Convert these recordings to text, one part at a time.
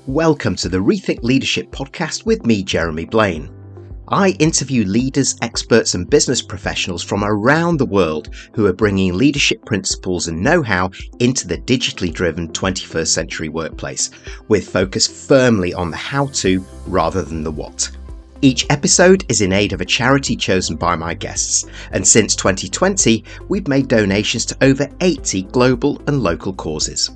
Welcome to the Rethink Leadership podcast with me, Jeremy Blaine. I interview leaders, experts and business professionals from around the world who are bringing leadership principles and know-how into the digitally driven 21st century workplace, with focus firmly on the how-to rather than the what. Each episode is in aid of a charity chosen by my guests, and since 2020, we've made donations to over 80 global and local causes.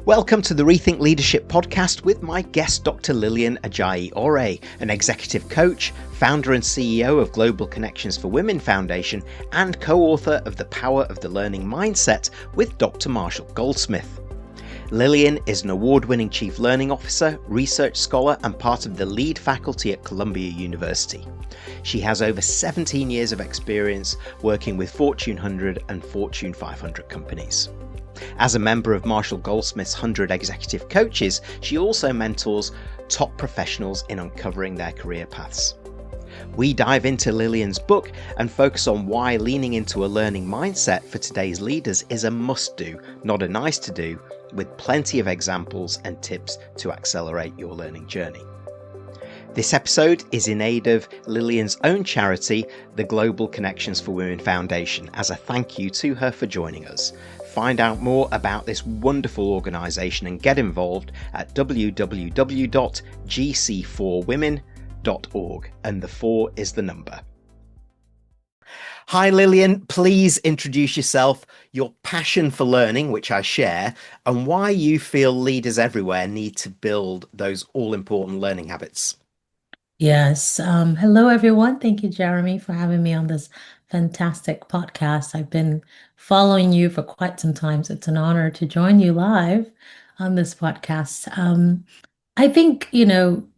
Welcome to the Rethink Leadership podcast with my guest, Dr. Lilian Ajayi Ore, an executive coach, founder and CEO of Global Connections for Women Foundation, and co-author of The Power of the Learning Mindset with Dr. Marshall Goldsmith. Lilian is an award-winning Chief Learning Officer, research scholar, and part of the lead faculty at Columbia University. She has over 17 years of experience working with Fortune 100 and Fortune 500 companies. As a member of Marshall Goldsmith's 100 Executive Coaches, she also mentors top professionals in uncovering their career paths. We dive into Lilian's book and focus on why leaning into a learning mindset for today's leaders is a must-do, not a nice-to-do, with plenty of examples and tips to accelerate your learning journey. This episode is in aid of Lilian's own charity, the Global Connections for Women Foundation, as a thank you to her for joining us. Find out more about this wonderful organisation and get involved at www.gc4women.org, and the 4 is the number. Hi Lilian, please introduce yourself, your passion for learning, which I share, and why you feel leaders everywhere need to build those all-important learning habits. Yes. Hello, everyone. Thank you, Jeremy, for having me on this fantastic podcast. I've been following you for quite some time, so it's an honor to join you live on this podcast. I think,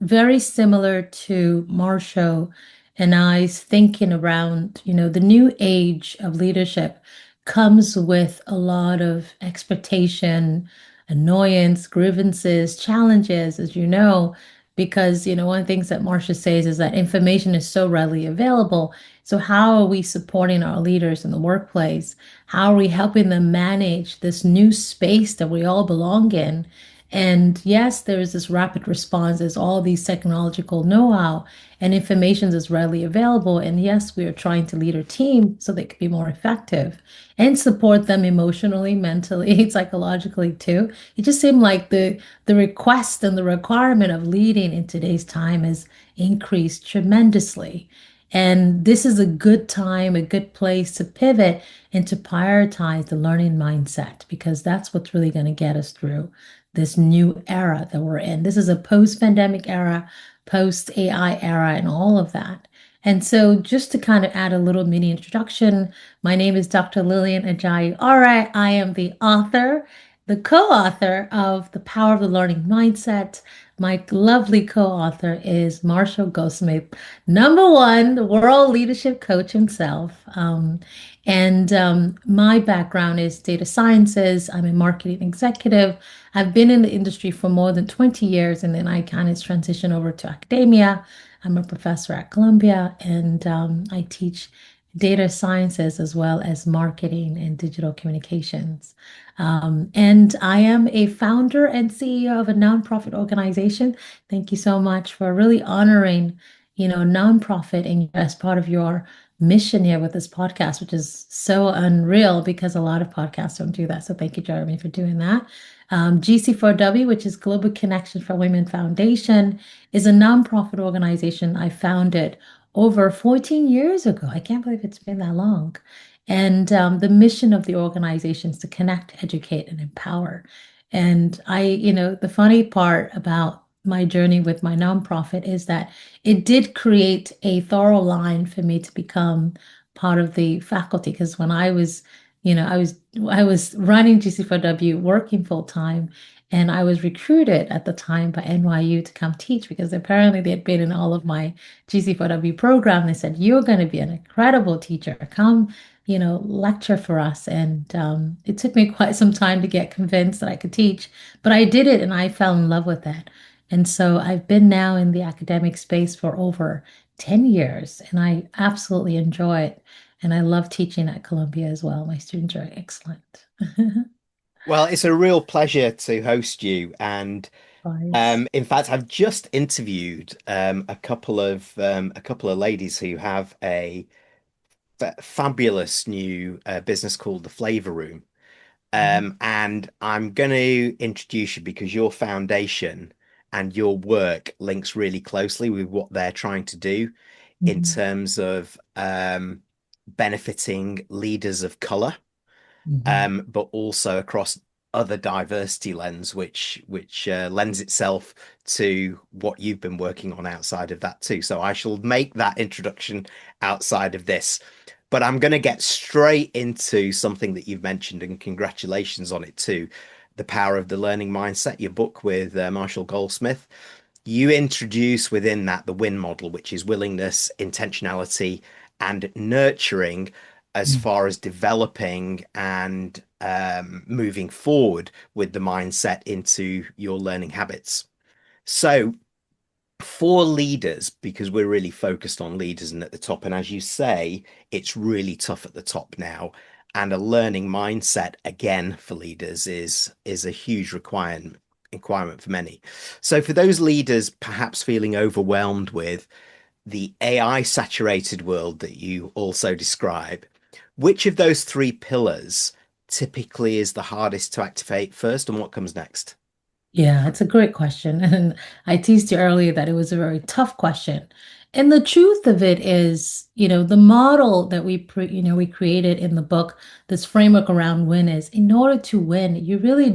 very similar to Marshall and I's thinking around, the new age of leadership comes with a lot of expectation, annoyance, grievances, challenges, as you know, because, one of the things that Marcia says is that information is so readily available. So how are we supporting our leaders in the workplace? How are we helping them manage this new space that we all belong in? And yes, there is this rapid response, there's all these technological know-how and information is readily available. And yes, we are trying to lead our team so they can be more effective and support them emotionally, mentally, psychologically too. It just seemed like the request and the requirement of leading in today's time has increased tremendously. And this is a good time, a good place to pivot and to prioritize the learning mindset, because that's what's really going to get us through this new era that we're in. This is a post-pandemic era, post-AI era, and all of that. And so just to kind of add a little mini introduction, my name is Dr. Lilian Ajayi Ore. I am the author, the co-author of The Power of the Learning Mindset. My lovely co-author is Marshall Goldsmith, #1, the world leadership coach himself. My background is data sciences. I'm a marketing executive. I've been in the industry for more than 20 years, and then I kind of transitioned over to academia. I'm a professor at Columbia, and I teach data sciences as well as marketing and digital communications. And I am a founder and CEO of a nonprofit organization. Thank you so much for really honoring, nonprofit and as part of your mission here with this podcast, which is so unreal because a lot of podcasts don't do that. So thank you, Jeremy, for doing that. GC4W, which is Global Connection for Women Foundation, is a nonprofit organization I founded over 14 years ago. I can't believe it's been that long. And the mission of the organization is to connect, educate, and empower. And the funny part about my journey with my nonprofit is that it did create a thorough line for me to become part of the faculty. Because when I was running GC4W, working full time, and I was recruited at the time by NYU to come teach because apparently they had been in all of my GC4W program. They said, "You're going to be an incredible teacher. Come, lecture for us." And it took me quite some time to get convinced that I could teach, but I did it and I fell in love with it. And so I've been now in the academic space for over 10 years, and I absolutely enjoy it. And I love teaching at Columbia as well. My students are excellent. Well, it's a real pleasure to host you. And Likewise. In fact, I've just interviewed a couple of ladies who have a fabulous new business called the Flavor Room. Mhm. And I'm going to introduce you because your foundation and your work links really closely with what they're trying to do in Mhm. terms of benefiting leaders of color, Mhm. but also across other diversity lens, which lends itself to what you've been working on outside of that too. So I shall make that introduction outside of this. But I'm going to get straight into something that you've mentioned, and congratulations on it too. The Power of the Learning Mindset, your book with Marshall Goldsmith. You introduce within that the WIN model, which is willingness, intentionality, and nurturing as Mhm. far as developing and moving forward with the mindset into your learning habits. So, for leaders, because we're really focused on leaders and at the top, and as you say, it's really tough at the top now. And a learning mindset again for leaders is a huge requirement for many. So for those leaders perhaps feeling overwhelmed with the AI saturated world that you also describe, which of those three pillars typically is the hardest to activate first, and what comes next? Yeah, it's a great question. And I teased you earlier that it was a very tough question. And the truth of it is, the model that we created in the book, this framework around win is in order to win, you really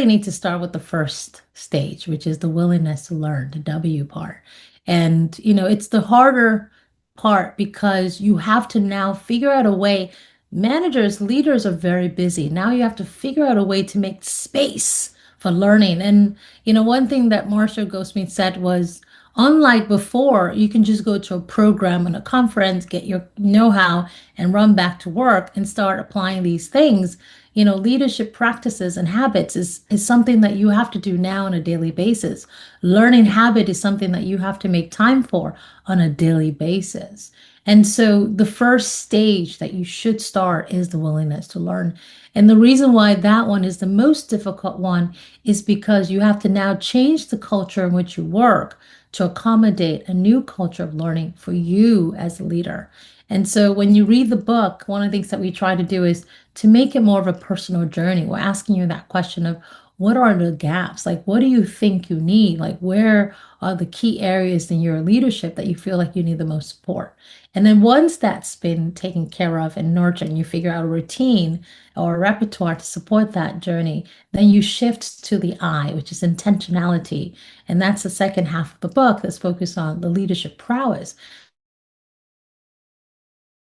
need to start with the first stage, which is the willingness to learn, the W part. And, it's the harder part because you have to now figure out a way. Managers, leaders are very busy. Now you have to figure out a way to make space for learning. And one thing that Marshall Goldsmith said was, unlike before, you can just go to a program and a conference, get your know-how, and run back to work and start applying these things. Leadership practices and habits is something that you have to do now on a daily basis. Learning habit is something that you have to make time for on a daily basis. And so the first stage that you should start is the willingness to learn. And the reason why that one is the most difficult one is because you have to now change the culture in which you work to accommodate a new culture of learning for you as a leader. And so when you read the book, one of the things that we try to do is to make it more of a personal journey. We're asking you that question of what are the gaps? Like, what do you think you need? Like, where are the key areas in your leadership that you feel like you need the most support? And then once that's been taken care of and nurtured, and you figure out a routine or a repertoire to support that journey, then you shift to the I, which is intentionality. And that's the second half of the book that's focused on the leadership prowess.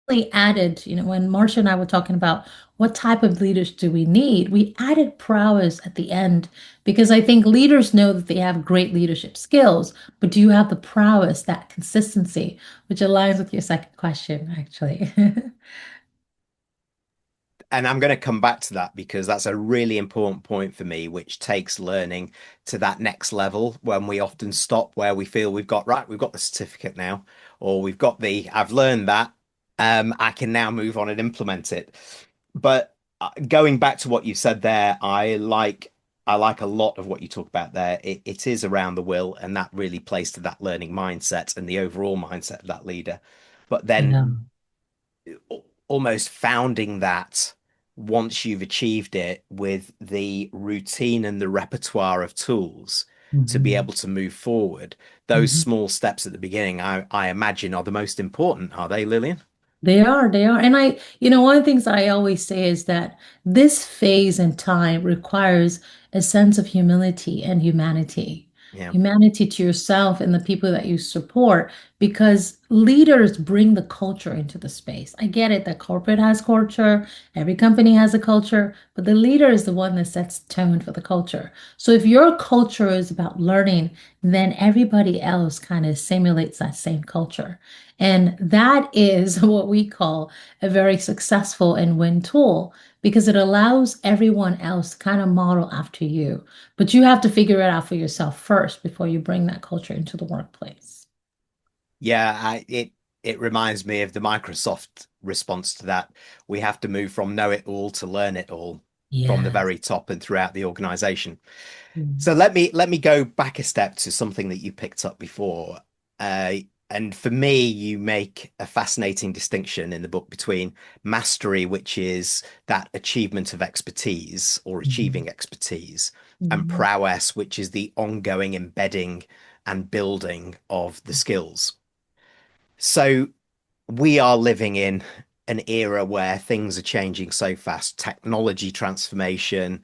We added, when Marcia and I were talking about what type of leaders do we need, we added prowess at the end because I think leaders know that they have great leadership skills, but do you have the prowess, that consistency, which aligns with your second question, actually? And I'm going to come back to that because that's a really important point for me, which takes learning to that next level when we often stop where we feel we've got the certificate now, or I've learned that, I can now move on and implement it. But going back to what you said there, I like a lot of what you talk about there. It is around the will, and that really plays to that learning mindset and the overall mindset of that leader. But Yeah. then almost founding that once you've achieved it with the routine and the repertoire of tools to be Mhm. able to move forward. Those Mhm. small steps at the beginning, I imagine, are the most important, are they, Lillian? They are. And one of the things I always say is that this phase in time requires a sense of humility and humanity. Yeah. Humanity to yourself and the people that you support, because leaders bring the culture into the space. I get it that corporate has culture, every company has a culture, but the leader is the one that sets the tone for the culture. So if your culture is about learning, then everybody else kind of simulates that same culture. And that is what we call a very successful and win tool because it allows everyone else to kind of model after you. But you have to figure it out for yourself first before you bring that culture into the workplace. Yeah, it reminds me of the Microsoft response to that. We have to move from know it all to learn it all. from the Yes. very top and throughout the organization. So Yes. let me go back a step to something that you picked up before. Uh, and for me, you make a fascinating distinction in the book between mastery, which is that achievement of expertise or Mhm. achieving expertise, and Mhm. prowess, which is the ongoing embedding and building of the skills. So we are living in an era where things are changing so fast. Technology transformation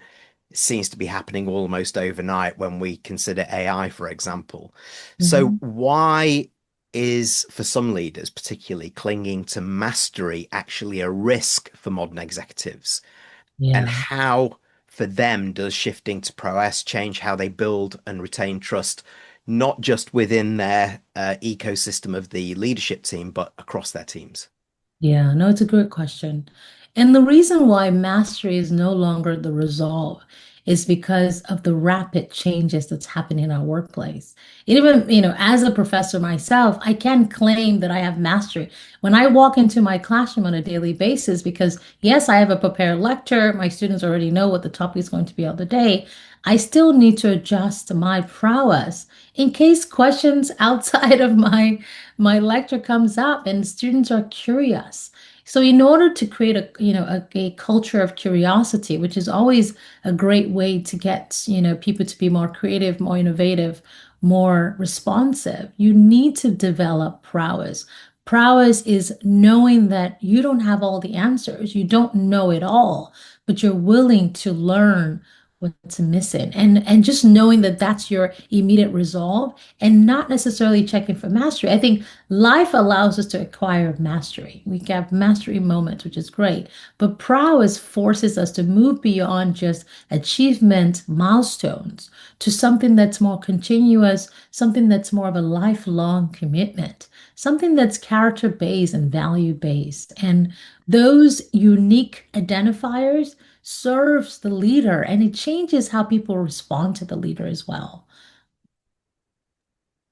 seems to be happening almost overnight when we consider AI, for example. So, Mhm. why is, for some leaders, particularly clinging to mastery, actually a risk for modern executives? And Yeah. how, for them, does shifting to prowess change how they build and retain trust, not just within their ecosystem of the leadership team, but across their teams? Yeah, no, it's a great question. And the reason why mastery is no longer the resolve is because of the rapid changes that's happening in our workplace. Even, as a professor myself, I can't claim that I have mastery. When I walk into my classroom on a daily basis, because yes, I have a prepared lecture, my students already know what the topic is going to be of the day, I still need to adjust my prowess in case questions outside of my lecture comes up and students are curious. So in order to create a culture of curiosity, which is always a great way to get, people to be more creative, more innovative, more responsive, you need to develop prowess. Prowess is knowing that you don't have all the answers, you don't know it all, but you're willing to learn what's missing. And just knowing that that's your immediate resolve and not necessarily checking for mastery. I think life allows us to acquire mastery. We can have mastery moments, which is great, but prowess forces us to move beyond just achievement milestones to something that's more continuous, something that's more of a lifelong commitment, something that's character based and value based. And those unique identifiers serves the leader and it changes how people respond to the leader as well.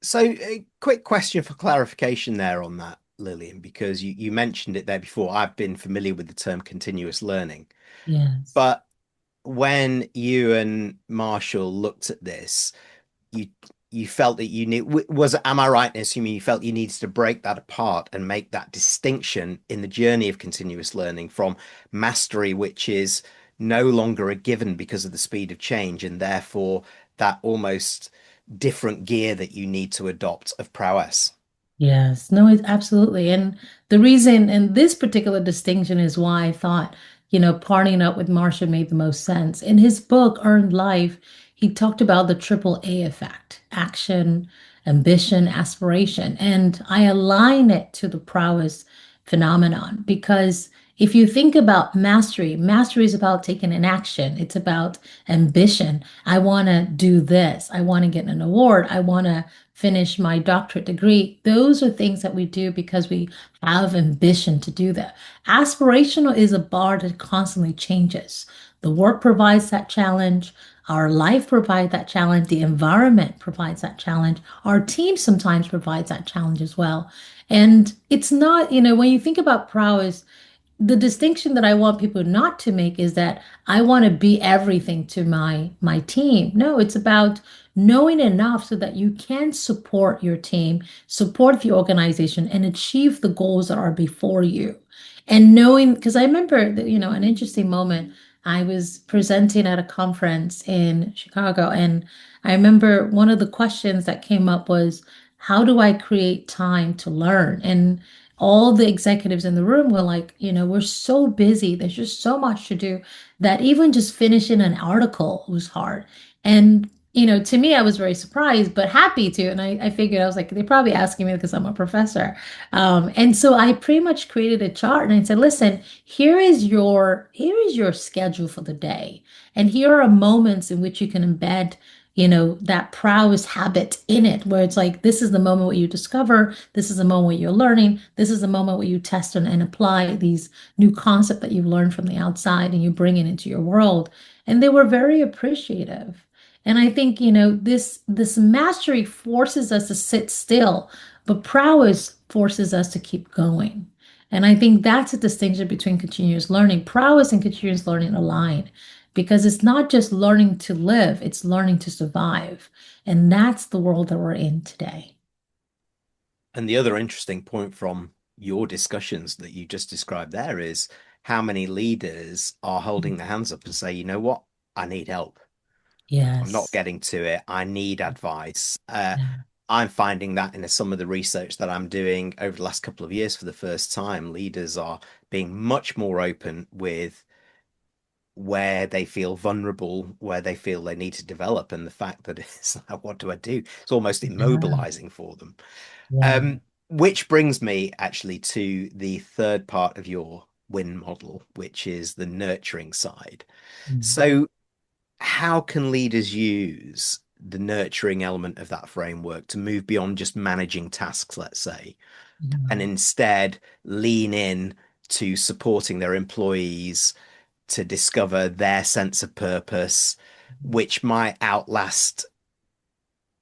So, a quick question for clarification there on that, Lillian, because you mentioned it there before. I've been familiar with the term continuous learning, Yes. but when you and Marshall looked at this, you you felt that you need was am I right in assuming you felt you needed to break that apart and make that distinction in the journey of continuous learning from mastery, which is no longer a given because of the speed of change, and therefore that almost different gear that you need to adopt of prowess? Yes, no, it's absolutely. And the reason, and this particular distinction is why I thought, partnering up with Marcia made the most sense. In his book, Earned Life, he talked about the triple A effect: action, ambition, aspiration. And I align it to the prowess phenomenon because if you think about mastery, mastery is about taking an action, it's about ambition. I want to do this, I want to get an award, I want to finish my doctorate degree. Those are things that we do because we have ambition to do that. Aspirational is a bar that constantly changes. The work provides that challenge. Our life provides that challenge. The environment provides that challenge. Our team sometimes provides that challenge as well. And it's not, when you think about prowess, the distinction that I want people not to make is that I want to be everything to my team. No, it's about knowing enough so that you can support your team, support the organization, and achieve the goals that are before you. And knowing, because I remember that, an interesting moment. I was presenting at a conference in Chicago, and I remember one of the questions that came up was, how do I create time to learn? And all the executives in the room were like, we're so busy. There's just so much to do that even just finishing an article was hard. And, to me, I was very surprised, but happy to. And I figured, I was like, they're probably asking me because I'm a professor. And so I pretty much created a chart and I said, listen, here is your schedule for the day. And here are moments in which you can embed that prowess habit in it, where it's like, this is the moment where you discover, this is the moment where you're learning, this is the moment where you test and apply these new concepts that you've learned from the outside and you bring it into your world. And they were very appreciative. And I think, this mastery forces us to sit still, but prowess forces us to keep going. And I think that's a distinction between continuous learning. Prowess and continuous learning align. because it's not just learning to live, it's learning to survive. And that's the world that we're in today. And the other interesting point from your discussions that you just described there is how many leaders are holding their hands up and say, you know what, I need help. I'm not Yes. getting to it. I need advice. Yeah. I'm finding that in some of the research that I'm doing over the last couple of years for the first time, leaders are being much more open with where they feel vulnerable, where they feel they need to develop, and the fact that it's like, what do I do? It's almost Yeah. immobilizing for them. Yeah. Um, which brings me actually to the third part of your win model, which is the nurturing side. Mm. So, how can leaders use the nurturing element of that framework to move beyond just managing tasks, let's say, and Yeah. instead lean in to supporting their employees to discover their sense of purpose, which might outlast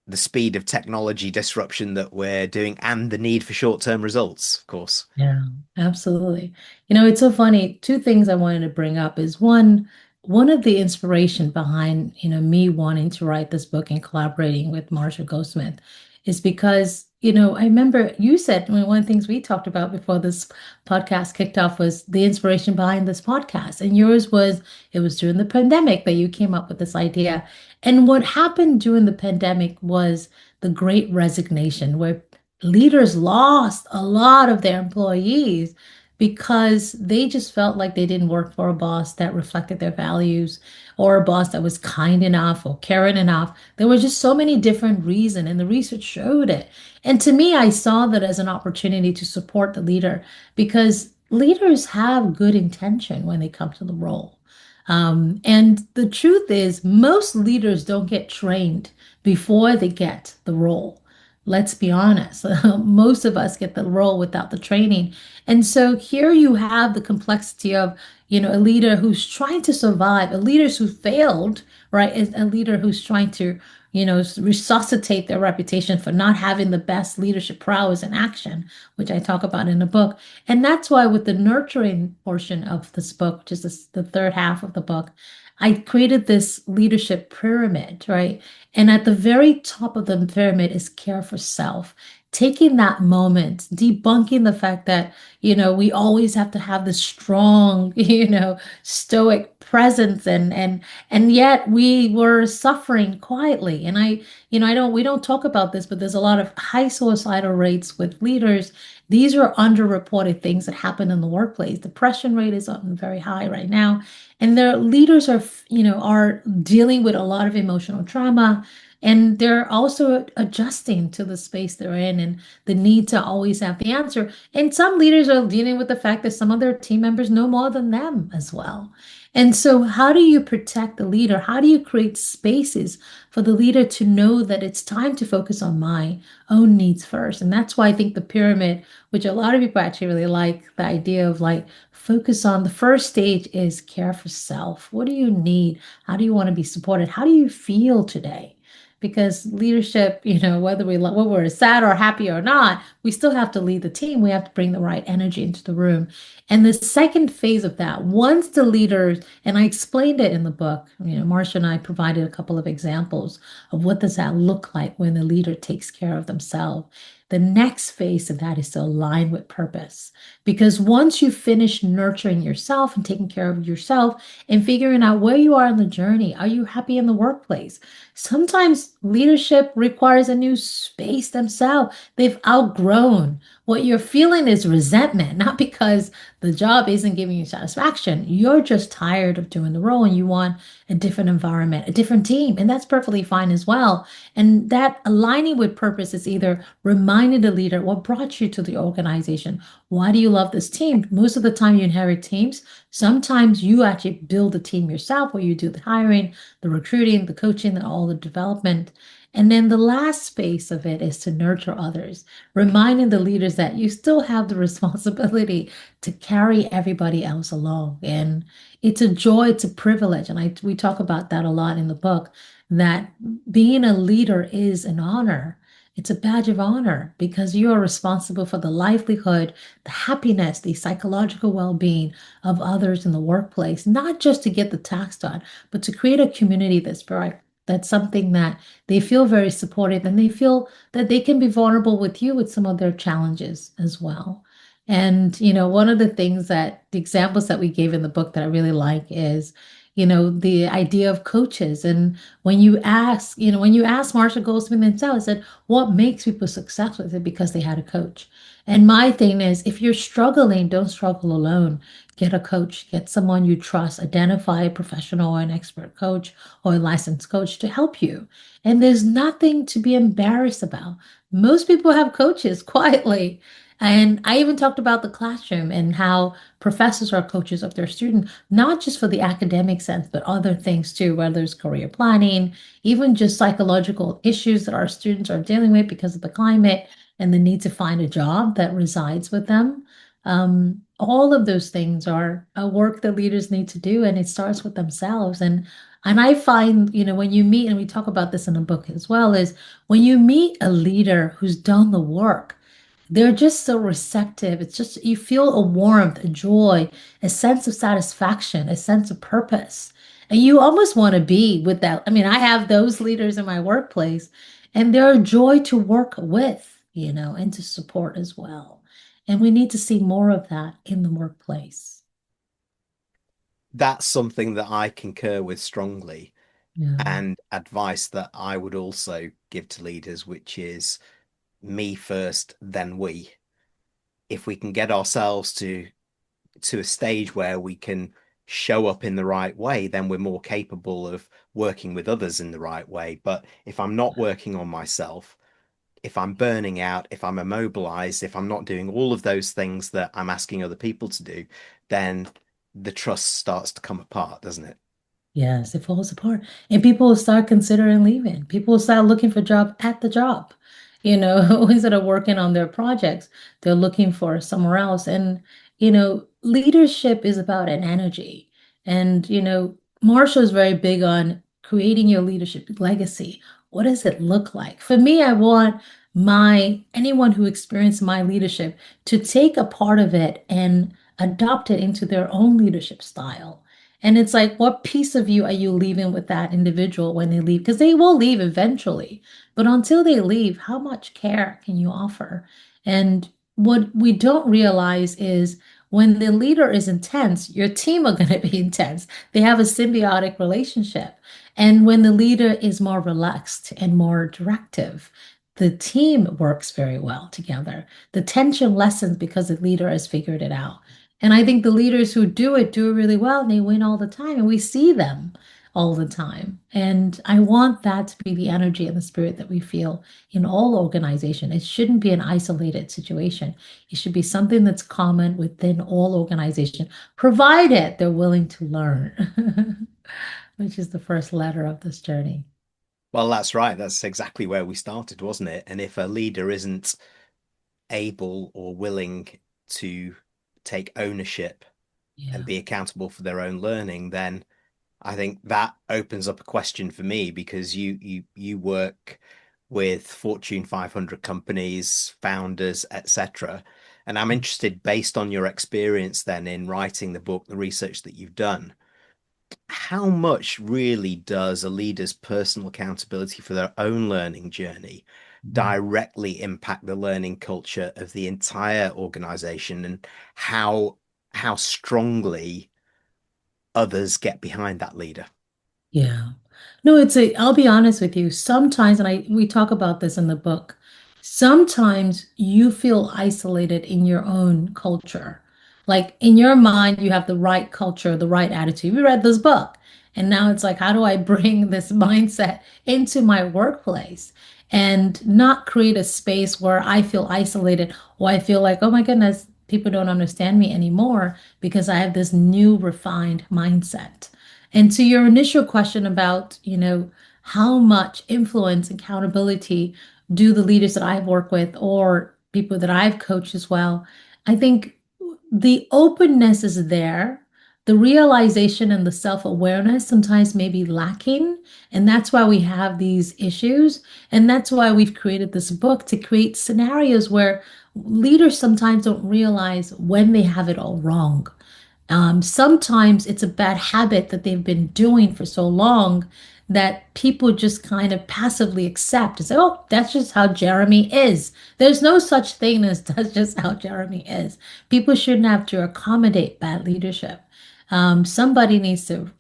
the speed of technology disruption that we're doing and the need for short-term results, of course. Yeah, absolutely. It's so funny. Two things I wanted to bring up is one of the inspiration behind, me wanting to write this book and collaborating with Marshall Goldsmith is because, I remember you said, one of the things we talked about before this podcast kicked off was the inspiration behind this podcast. And yours was, it was during the pandemic that you came up with this idea. And what happened during the pandemic was the great resignation, where leaders lost a lot of their employees because they just felt like they didn't work for a boss that reflected their values or a boss that was kind enough or caring enough. There were just so many different reasons, and the research showed it. And to me, I saw that as an opportunity to support the leader because leaders have good intention when they come to the role. And the truth is, most leaders don't get trained before they get the role. Let's be honest. Most of us get the role without the training. And so here you have the complexity of, a leader who's trying to survive, a leader who failed, right? Is a leader who's trying to, resuscitate their reputation for not having the best leadership prowess in action, which I talk about in the book. And that's why with the nurturing portion of this book, which is the third half of the book, I created this leadership pyramid, right? And at the very top of the pyramid is care for self. Taking that moment, debunking the fact that, we always have to have this strong, stoic presence and yet we were suffering quietly. And we don't talk about this, but there's a lot of high suicidal rates with leaders. These are underreported things that happen in the workplace. Depression rate is up and very high right now. And their leaders are dealing with a lot of emotional trauma, and they're also adjusting to the space they're in and the need to always have the answer. And some leaders are dealing with the fact that some of their team members know more than them as well. And so, how do you protect the leader? How do you create spaces for the leader to know that it's time to focus on my own needs first? And that's why I think the pyramid, which a lot of people actually really like, the idea of like focus on the first stage is care for self. What do you need? How do you want to be supported? How do you feel today? Because leadership, whether we're sad or happy or not, we still have to lead the team. We have to bring the right energy into the room. And the second phase of that, once the leaders, and I explained it in the book, Marcia and I provided a couple of examples of what does that look like when the leader takes care of themselves. The next phase of that is to align with purpose. Because once you finish nurturing yourself and taking care of yourself and figuring out where you are in the journey, are you happy in the workplace? Sometimes leadership requires a new space themselves. They've outgrown. What you're feeling is resentment, not because the job isn't giving you satisfaction. You're just tired of doing the role and you want a different environment, a different team, and that's perfectly fine as well. And that aligning with purpose is either reminding the leader what brought you to the organization. Why do you love this team? Most of the time, you inherit teams. Sometimes you actually build a team yourself where you do the hiring, the recruiting, the coaching, and all the development. And then the last space of it is to nurture others, reminding the leaders that you still have the responsibility to carry everybody else along. And it's a joy, it's a privilege. And we talk about that a lot in the book, that being a leader is an honor. It's a badge of honor because you are responsible for the livelihood, the happiness, the psychological well-being of others in the workplace, not just to get the task done, but to create a community that's very, that's something that they feel very supported and they feel that they can be vulnerable with you with some of their challenges as well. And, one of the things that the examples that we gave in the book that I really like is, the idea of coaches. And when you ask Marshall Goldsmith himself, he said, what makes people successful? Is it because they had a coach? And my thing is, if you're struggling, don't struggle alone. Get a coach, get someone you trust, identify a professional or an expert coach or a licensed coach to help you. And there's nothing to be embarrassed about. Most people have coaches quietly. And I even talked about the classroom and how professors are coaches of their students, not just for the academic sense, but other things too, whether it's career planning, even just psychological issues that our students are dealing with because of the climate and the need to find a job that resides with them. All of those things are a work that leaders need to do, and it starts with themselves. And I find, when you meet, and we talk about this in the book as well, is when you meet a leader who's done the work, they're just so receptive. It's just, you feel a warmth, a joy, a sense of satisfaction, a sense of purpose. And you almost want to be with that. I mean, I have those leaders in my workplace, and they're a joy to work with, and to support as well. And we need to see more of that in the workplace. That's something that I concur with strongly, Yeah. and advice that I would also give to leaders, which is me first, then we. If we can get ourselves to a stage where we can show up in the right way, then we're more capable of working with others in the right way. But if I'm not working on myself, if I'm burning out, if I'm immobilized, if I'm not doing all of those things that I'm asking other people to do, then the trust starts to come apart, doesn't it? Yes, it falls apart. And people will start considering leaving. People will start looking for job at the job. Instead of working on their projects, they're looking for somewhere else. And, leadership is about an energy. And, Marshall is very big on creating your leadership legacy. What does it look like? For me, I want anyone who experienced my leadership to take a part of it and adopt it into their own leadership style. And it's like, what piece of you are you leaving with that individual when they leave? Because they will leave eventually. But until they leave, how much care can you offer? And what we don't realize is when the leader is intense, your team are going to be intense. They have a symbiotic relationship. And when the leader is more relaxed and more directive, the team works very well together. The tension lessens because the leader has figured it out. And I think the leaders who do it really well, and they win all the time, and we see them all the time. And I want that to be the energy and the spirit that we feel in all organization. It shouldn't be an isolated situation. It should be something that's common within all organization, provided they're willing to learn, which is the first letter of this journey. Well, that's right. That's exactly where we started, wasn't it? And if a leader isn't able or willing to take ownership and Yeah. be accountable for their own learning, then I think that opens up a question for me, because you work with Fortune 500 companies, founders, etc. And I'm interested, based on your experience then in writing the book, the research that you've done, how much really does a leader's personal accountability for their own learning journey directly impact the learning culture of the entire organization, and how strongly others get behind that leader? Yeah. No, I'll be honest with you. Sometimes, and we talk about this in the book, sometimes you feel isolated in your own culture. Like in your mind, you have the right culture, the right attitude. We read this book, and now it's like, how do I bring this mindset into my workplace and not create a space where I feel isolated or I feel like, oh my goodness, people don't understand me anymore because I have this new refined mindset. And to your initial question about, how much influence, accountability do the leaders that I've worked with or people that I've coached as well, I think the openness is there, the realization and the self-awareness sometimes may be lacking. And that's why we have these issues. And that's why we've created this book to create scenarios where leaders sometimes don't realize when they have it all wrong. Sometimes it's a bad habit that they've been doing for so long that people just kind of passively accept and say, oh, that's just how Jeremy is. There's no such thing as that's just how Jeremy is. People shouldn't have to accommodate bad leadership. Somebody needs to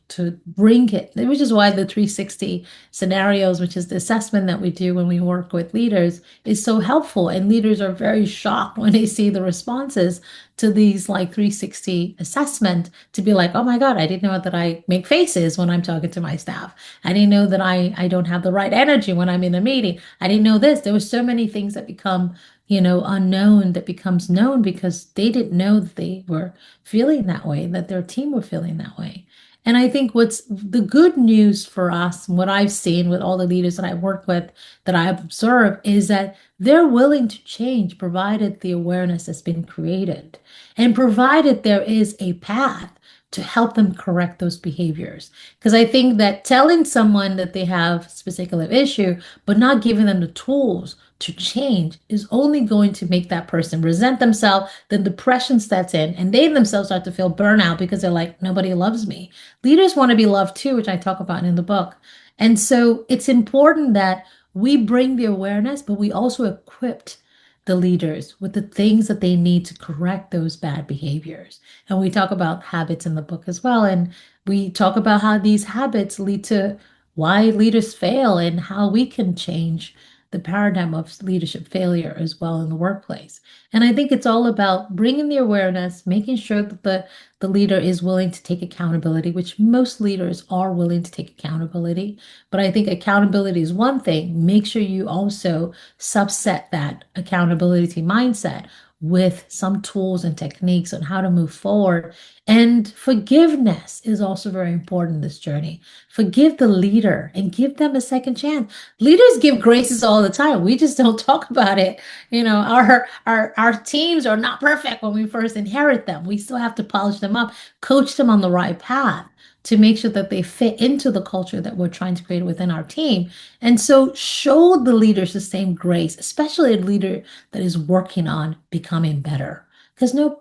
bring it, which is why the 360 scenarios, which is the assessment that we do when we work with leaders, is so helpful. And leaders are very shocked when they see the responses to these like 360 assessment to be like, oh my God, I didn't know that I make faces when I'm talking to my staff. I didn't know that I don't have the right energy when I'm in a meeting. I didn't know this. There were so many things that become, unknown that becomes known because they didn't know that they were feeling that way, that their team were feeling that way. And I think what's the good news for us, and what I've seen with all the leaders that I work with, that I observe, is that they're willing to change provided the awareness has been created and provided there is a path to help them correct those behaviors. Because I think that telling someone that they have a specific issue, but not giving them the tools to change is only going to make that person resent themselves. Then depression sets in, and they themselves start to feel burnout because they're like, nobody loves me. Leaders want to be loved too, which I talk about in the book. And so it's important that we bring the awareness, but we also equipped the leaders with the things that they need to correct those bad behaviors. And we talk about habits in the book as well. And we talk about how these habits lead to why leaders fail and how we can change the paradigm of leadership failure as well in the workplace. And I think it's all about bringing the awareness, making sure that the leader is willing to take accountability, which most leaders are willing to take accountability. But I think accountability is one thing. Make sure you also subset that accountability mindset with some tools and techniques on how to move forward. And forgiveness is also very important in this journey. Forgive the leader and give them a second chance. Leaders give graces all the time. We just don't talk about it. Our teams are not perfect when we first inherit them. We still have to polish them up, coach them on the right path to make sure that they fit into the culture that we're trying to create within our team. And so show the leaders the same grace, especially a leader that is working on becoming better. Because no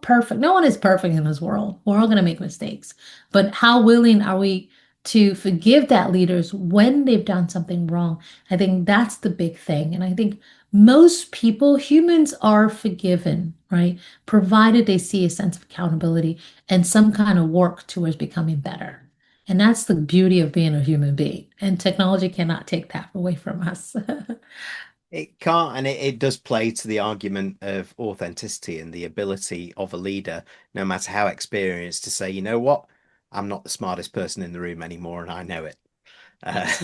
one is perfect in this world. We're all going to make mistakes. But how willing are we to forgive that leaders when they've done something wrong? I think that's the big thing. And I think most people, humans are forgiven, right? Provided they see a sense of accountability and some kind of work towards becoming better. And that's the beauty of being a human being. And technology cannot take that away from us. It can't, and it does play to the argument of authenticity and the ability of a leader, no matter how experienced, to say, you know what, I'm not the smartest person in the room anymore, and I know it.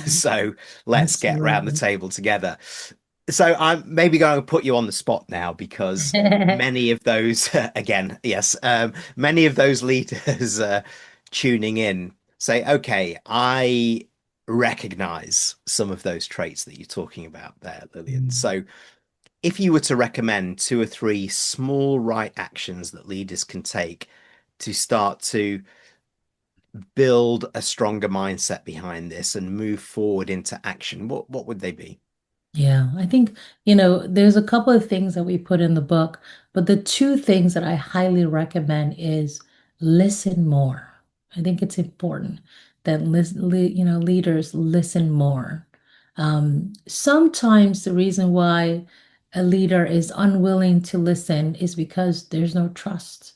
So let's get around the Absolutely. table together. So I'm maybe going to put you on the spot now because many of those, again, yes, many of those leaders tuning in say, okay, I recognize some of those traits that you're talking about there, Lilian. So if you were to recommend two or three small right actions that leaders can take to start to build a stronger mindset behind this and move forward into action, what would they be? Yeah, I think, there's a couple of things that we put in the book, but the two things that I highly recommend is listen more. I think it's important that leaders listen more. Sometimes the reason why a leader is unwilling to listen is because there's no trust.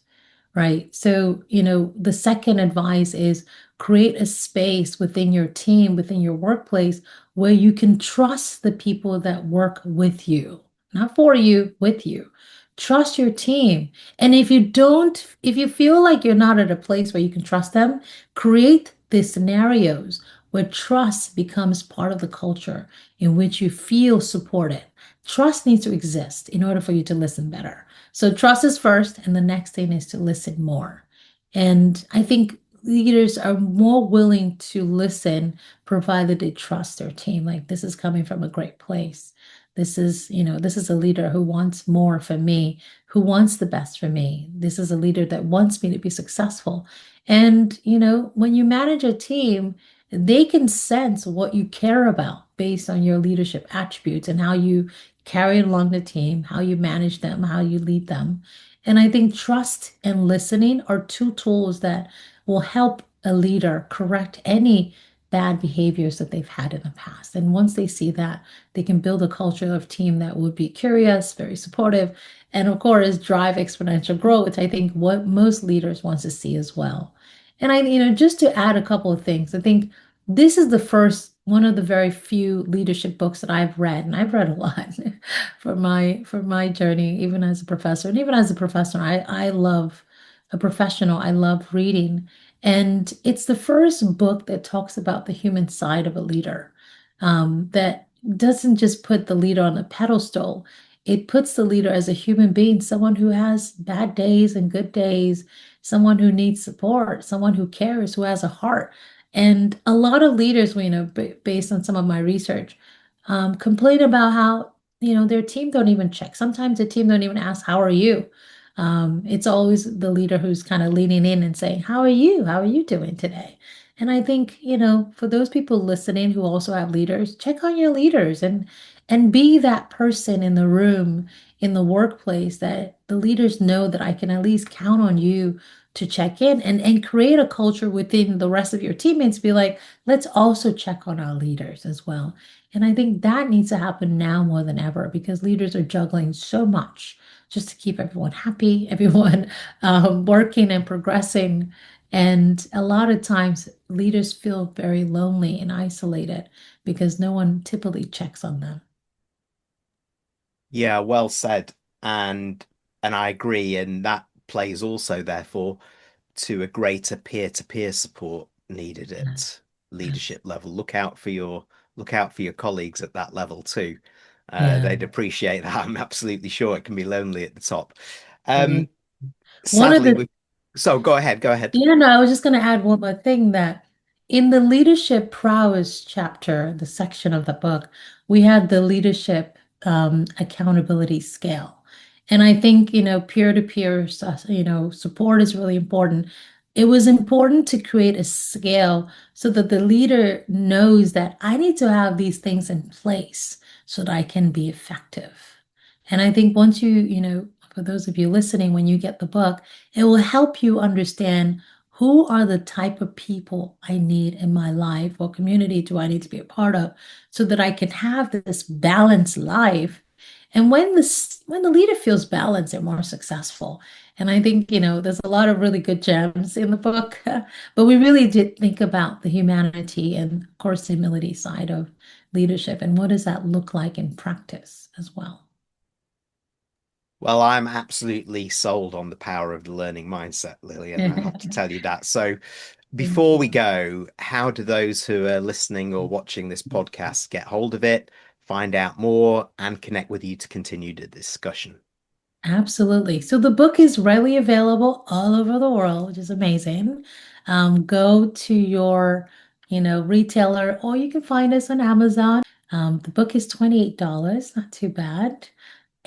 Right. So, the second advice is create a space within your team, within your workplace, where you can trust the people that work with you, not for you, with you. Trust your team. And if you feel like you're not at a place where you can trust them, create the scenarios where trust becomes part of the culture in which you feel supported. Trust needs to exist in order for you to listen better. So trust is first, and the next thing is to listen more. And I think leaders are more willing to listen provided they trust their team. Like this is coming from a great place. This is, this is a leader who wants more for me, who wants the best for me. This is a leader that wants me to be successful. And, when you manage a team, they can sense what you care about based on your leadership attributes and how you carry along the team, how you manage them, how you lead them. And I think trust and listening are two tools that will help a leader correct any bad behaviors that they've had in the past. And once they see that, they can build a culture of team that would be curious, very supportive, and of course, drive exponential growth, which I think what most leaders want to see as well. And just to add a couple of things, I think this is one of the very few leadership books that I've read, and I've read a lot for my journey, even as a professor. And even as a professor, I love a professional. I love reading. And it's the first book that talks about the human side of a leader, that doesn't just put the leader on a pedestal. It puts the leader as a human being, someone who has bad days and good days, someone who needs support, someone who cares, who has a heart. And a lot of leaders, based on some of my research, complain about how, their team don't even check. Sometimes the team don't even ask, "How are you?" It's always the leader who's kind of leaning in and saying, "How are you? How are you doing today?" And I think, for those people listening who also have leaders, check on your leaders and be that person in the room, in the workplace, that the leaders know that I can at least count on you to check in, and create a culture within the rest of your teammates. Be like, let's also check on our leaders as well. And I think that needs to happen now more than ever, because leaders are juggling so much just to keep everyone happy, everyone working and progressing. And a lot of times leaders feel very lonely and isolated because no one typically checks on them. Yeah, well said. And I agree. And that plays also, therefore, to a greater peer-to-peer support needed Yeah. at leadership level. Look out for your colleagues at that level too. Yeah. They'd appreciate that. I'm absolutely sure it can be lonely at the top. It is. Um, One of sadly, the we so go ahead, go ahead. Yeah, no, I was just going to add one more thing, that in the leadership prowess chapter, the section of the book, we had the leadership accountability scale. And I think, peer-to-peer, support is really important. It was important to create a scale so that the leader knows that I need to have these things in place so that I can be effective. And I think once for those of you listening, when you get the book, it will help you understand who are the type of people I need in my life, or community do I need to be a part of, so that I can have this balanced life. And when the leader feels balanced, they're more successful. And I think, there's a lot of really good gems in the book, but we really did think about the humanity and, of course, the humility side of leadership, and what does that look like in practice as well. Well, I'm absolutely sold on the power of the learning mindset, Lillian. I have to tell you that. So, Thank before you. we go, how do those who are listening or watching this podcast get hold of it, find out more, and connect with you to continue the discussion? Absolutely. So the book is readily available all over the world, which is amazing. Go to your, retailer, or you can find us on Amazon. The book is $28, not too bad.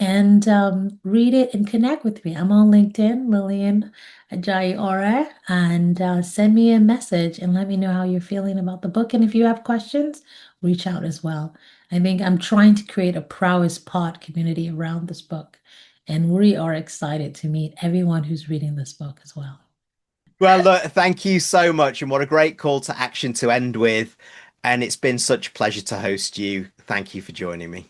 And read it and connect with me. I'm on LinkedIn, Lilian Ajayi Ore, and send me a message and let me know how you're feeling about the book. And if you have questions, reach out as well. I think I'm trying to create a prowess pod community around this book, and we are excited to meet everyone who's reading this book as well. Well, look, thank you so much. And what a great call to action to end with. And it's been such a pleasure to host you. Thank you for joining me.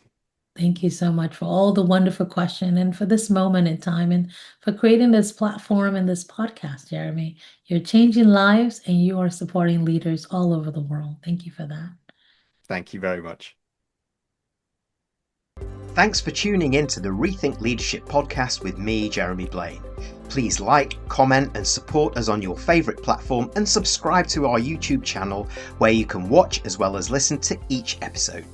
Thank you so much for all the wonderful question, and for this moment in time, and for creating this platform and this podcast, Jeremy. You're changing lives and you are supporting leaders all over the world. Thank you for that. Thank you very much. Thanks for tuning in to the Rethink Leadership podcast with me, Jeremy Blaine. Please like, comment, and support us on your favourite platform, and subscribe to our YouTube channel, where you can watch as well as listen to each episode.